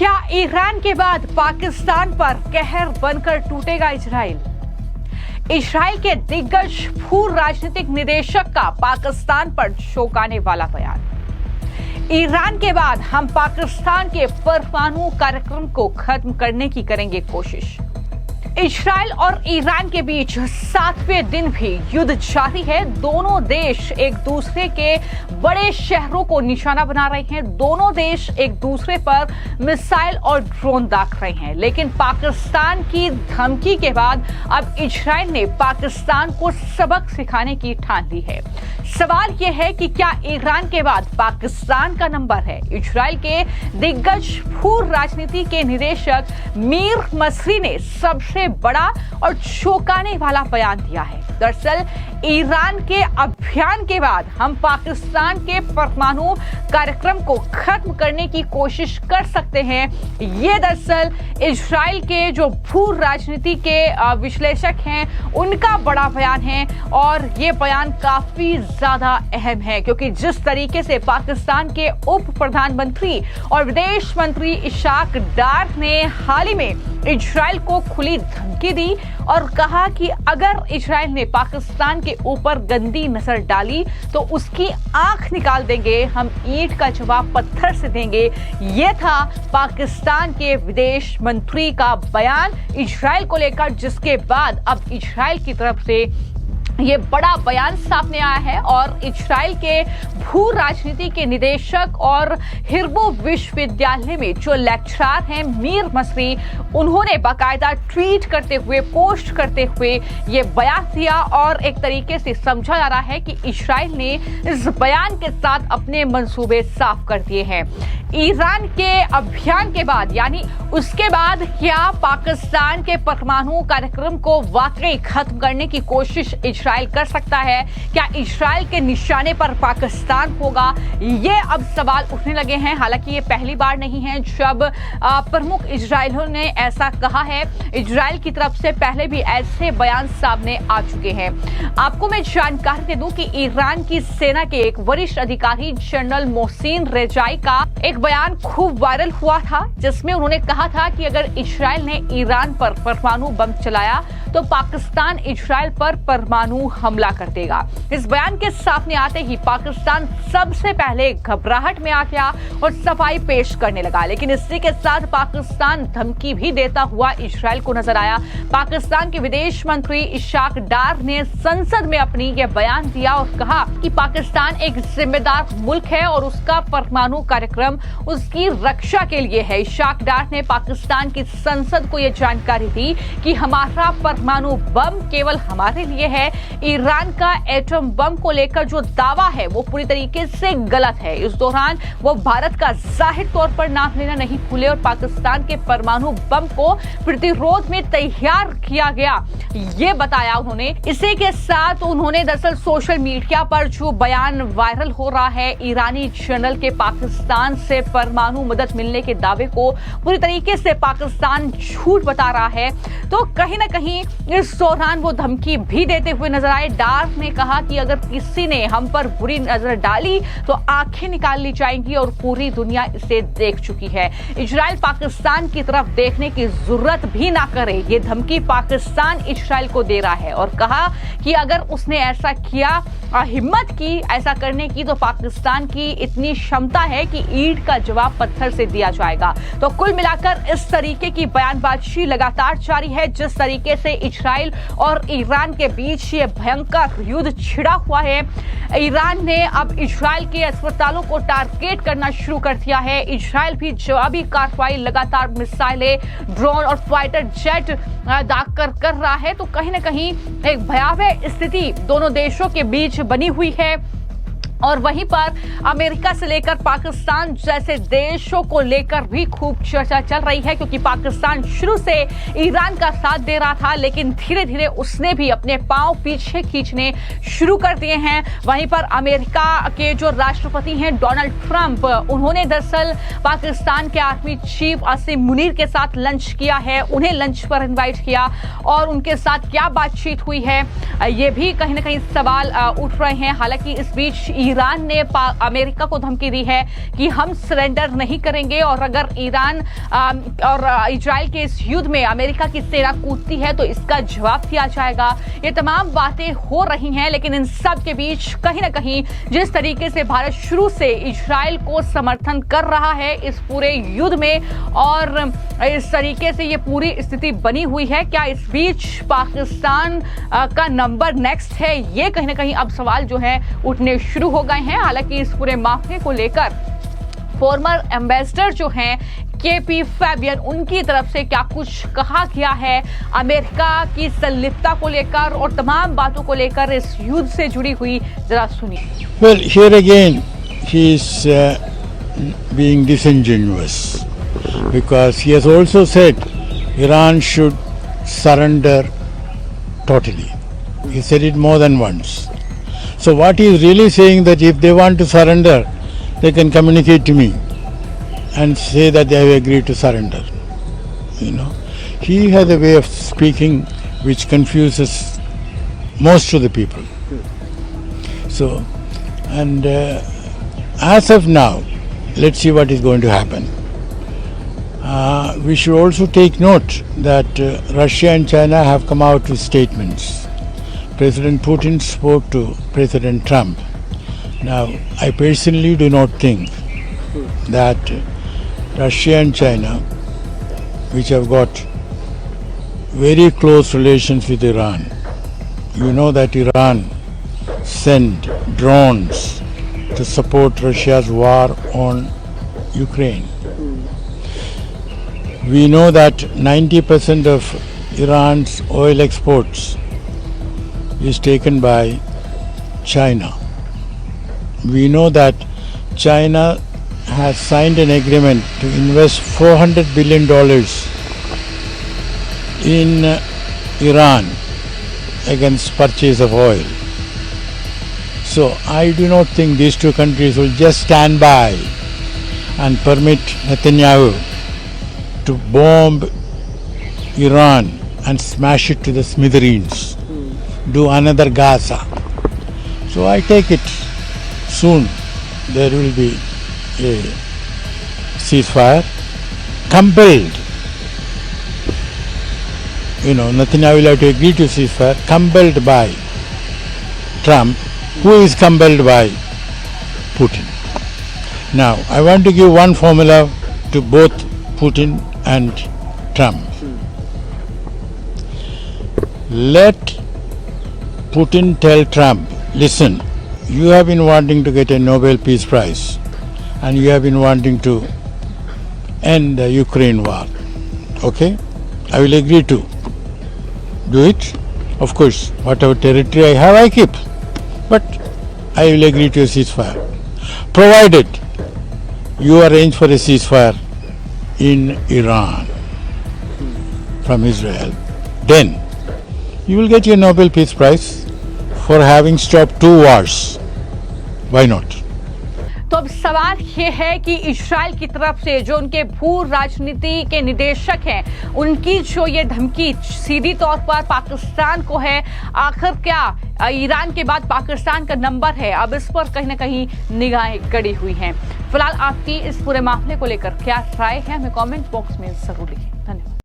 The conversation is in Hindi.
क्या ईरान के बाद पाकिस्तान पर कहर बनकर टूटेगा इजराइल? इजराइल के दिग्गज भू राजनीतिक निदेशक का पाकिस्तान पर चौंकाने वाला बयान। ईरान के बाद हम पाकिस्तान के परमाणु कार्यक्रम को खत्म करने की करेंगे कोशिश। इजराइल और ईरान के बीच 7वें दिन भी युद्ध जारी है। दोनों देश एक दूसरे के बड़े शहरों को निशाना बना रहे हैं। दोनों देश एक दूसरे पर मिसाइल और ड्रोन दाग रहे हैं। लेकिन पाकिस्तान की धमकी के बाद अब इजराइल ने पाकिस्तान को सबक सिखाने की ठान ली है। सवाल यह है कि क्या ईरान के बाद पाकिस्तान का नंबर है? इजराइल के दिग्गज भू राजनीति के निदेशक मीर मसरी ने सबसे बड़ा और चौंकाने वाला बयान दिया है। दरअसल ईरान के अभियान के बाद हम पाकिस्तान के परमाणु कार्यक्रम को खत्म करने की कोशिश कर सकते हैं। ये दरअसल इजराइल के जो भू राजनीति के विश्लेषक हैं उनका बड़ा बयान है और ये बयान काफी ज्यादा अहम है, क्योंकि जिस तरीके से पाकिस्तान के उप प्रधानमंत्री और विदेश मंत्री इशाक डार ने हाल ही में इजराइल को खुली धमकी दी और कहा कि अगर इजराइल ने पाकिस्तान के ऊपर गंदी नजर डाली तो उसकी आंख निकाल देंगे, हम ईंट का जवाब पत्थर से देंगे। यह था पाकिस्तान के विदेश मंत्री का बयान इजराइल को लेकर, जिसके बाद अब इजराइल की तरफ से ये बड़ा बयान सामने आया है और इजराइल के भू राजनीति के निदेशक और हिर्बो विश्वविद्यालय में जो लेक्चरर हैं मीर मसरी, उन्होंने बाकायदा ट्वीट करते हुए, पोस्ट करते हुए ये बयान दिया और एक तरीके से समझा जा रहा है कि इजराइल ने इस बयान के साथ अपने मंसूबे साफ कर दिए हैं। ईरान के अभियान के बाद, यानी उसके बाद क्या पाकिस्तान के परमाणु कार्यक्रम को वाकई खत्म करने की कोशिश इजराइल कर सकता है? क्या इजराइल के निशाने पर पाकिस्तान होगा? ये अब सवाल उठने लगे हैं। हालांकि ये पहली बार नहीं है जब प्रमुख इजरायलियों ने ऐसा कहा है। इजराइल की तरफ से पहले भी ऐसे बयान सामने आ चुके हैं। आपको मैं जानकारी दे दूं कि ईरान की सेना के एक वरिष्ठ अधिकारी जनरल मोहसिन रेजाई का एक बयान खूब वायरल हुआ था, जिसमें उन्होंने कहा था कि अगर इजराइल ने ईरान पर परमाणु बम चलाया तो पाकिस्तान इजराइल पर परमाणु हमला कर देगा। इस बयान के सामने आते ही पाकिस्तान सबसे पहले घबराहट में आ गया और सफाई पेश करने लगा। लेकिन इसी के साथ पाकिस्तान धमकी भी देता हुआ इजराइल को नजर आया। पाकिस्तान के विदेश मंत्री इशाक डार ने संसद में अपनी यह बयान दिया और कहा कि पाकिस्तान एक जिम्मेदार मुल्क है और उसका परमाणु कार्यक्रम उसकी रक्षा के लिए है। इशाक डार ने पाकिस्तान की संसद को यह जानकारी दी कि हमारा परमाणु बम केवल हमारे लिए है। ईरान का एटम बम को लेकर जो दावा है वो पूरी तरीके से गलत है। इस दौरान वो भारत का जाहिर तौर पर नाम लेना नहीं भूले और पाकिस्तान के परमाणु बम को प्रतिरोध में तैयार किया गया, ये बताया उन्होंने। इसी के साथ उन्होंने दरअसल सोशल मीडिया पर जो बयान वायरल हो रहा है ईरानी जनरल के पाकिस्तान से परमाणु मदद मिलने के दावे को पूरी तरीके से पाकिस्तान झूठ बता रहा है, तो कहीं ना कहीं इस दौरान वो धमकी भी देते हुए नजर आए। डार ने कहा कि अगर किसी ने हम पर बुरी नजर डाली तो आंखें निकाल ली जाएंगी और पूरी दुनिया इसे देख चुकी है। इजराइल पाकिस्तान की तरफ देखने की जरूरत भी ना करे, ये धमकी पाकिस्तान इजराइल को दे रहा है और कहा कि अगर उसने ऐसा किया, हिम्मत की ऐसा करने की, तो पाकिस्तान की इतनी क्षमता है कि ईंट का जवाब पत्थर से दिया जाएगा। तो कुल मिलाकर इस तरीके की बयानबाजी लगातार जारी है। जिस तरीके से इजराइल और ईरान के बीच ये भयंकर युद्ध छिड़ा हुआ है, ईरान ने अब इजराइल के अस्पतालों को टारगेट करना शुरू कर दिया है। इजराइल भी जवाबी कार्रवाई लगातार मिसाइलें, ड्रोन और फाइटर जेट दाग कर रहा है। तो कहीं ना कहीं एक भयावह स्थिति दोनों देशों के बीच बनी हुई है और वहीं पर अमेरिका से लेकर पाकिस्तान जैसे देशों को लेकर भी खूब चर्चा चल रही है, क्योंकि पाकिस्तान शुरू से ईरान का साथ दे रहा था, लेकिन धीरे धीरे उसने भी अपने पांव पीछे खींचने शुरू कर दिए हैं। वहीं पर अमेरिका के जो राष्ट्रपति हैं डोनाल्ड ट्रंप, उन्होंने दरअसल पाकिस्तान के आर्मी चीफ आसिम मुनीर के साथ लंच किया है, उन्हें लंच पर इन्वाइट किया और उनके साथ क्या बातचीत हुई है, ये भी कहीं ना कहीं सवाल उठ रहे हैं। हालांकि इस बीच ईरान ने अमेरिका को धमकी दी है कि हम सरेंडर नहीं करेंगे और अगर ईरान और इजराइल के इस युद्ध में अमेरिका की सेना कूदती है तो इसका जवाब दिया जाएगा। ये तमाम बातें हो रही हैं, लेकिन इन सब के बीच कहीं ना कहीं जिस तरीके से भारत शुरू से इजराइल को समर्थन कर रहा है इस पूरे युद्ध में और इस तरीके से ये पूरी स्थिति बनी हुई है, क्या इस बीच पाकिस्तान का नंबर नेक्स्ट है? ये कहीं ना कहीं अब सवाल जो है उठने शुरू हो गए हैं। हालांकि इस पूरे मामले को लेकर फॉर्मर एम्बेसडर जो हैं केपी फैबियन, उनकी तरफ से क्या कुछ कहा गया है अमेरिका की संलिप्तता को लेकर और तमाम बातों को लेकर इस युद्ध से जुड़ी हुई, जरा सुनिए। Well, here again he is being disingenuous because he has also said Iran should surrender totally. He said it more than once. So what he is really saying that if they want to surrender, they can communicate to me and say that they have agreed to surrender. You know, he has a way of speaking which confuses most of the people. So, and as of now, let's see what is going to happen. We should also take note that Russia and China have come out with statements. President Putin spoke to President Trump. Now, I personally do not think that Russia and China, which have got very close relations with Iran, you know that Iran sent drones to support Russia's war on Ukraine. We know that 90% of Iran's oil exports is taken by China. We know that China has signed an agreement to invest $400 billion in Iran against purchase of oil. So I do not think these two countries will just stand by and permit Netanyahu to bomb Iran and smash it to the smithereens, do another Gaza. So I take it soon there will be a ceasefire, compelled. You know, Netanyahu will have to agree to ceasefire, compelled by Trump, who is compelled by Putin. Now, I want to give one formula to both Putin and Trump. Let Putin tell Trump, listen, you have been wanting to get a Nobel Peace Prize and you have been wanting to end the Ukraine war. Okay? I will agree to do it. Of course, whatever territory I have, I keep. But I will agree to a ceasefire, provided you arrange for a ceasefire in Iran from Israel. Then you will get your Nobel Peace Prize for having stopped 2 wars. Why not? तो अब सवाल ये है कि इजराइल की तरफ से जो उनके भू राजनीति के निदेशक हैं, उनकी जो ये धमकी सीधी तौर पर पाकिस्तान को है, आखिर क्या ईरान के बाद पाकिस्तान का नंबर है? अब इस पर कहीं ना कहीं निगाहें गड़ी हुई हैं। फिलहाल आपकी इस पूरे मामले को लेकर क्या राय है, हमें कमेंट बॉक्स में जरूर लिखें।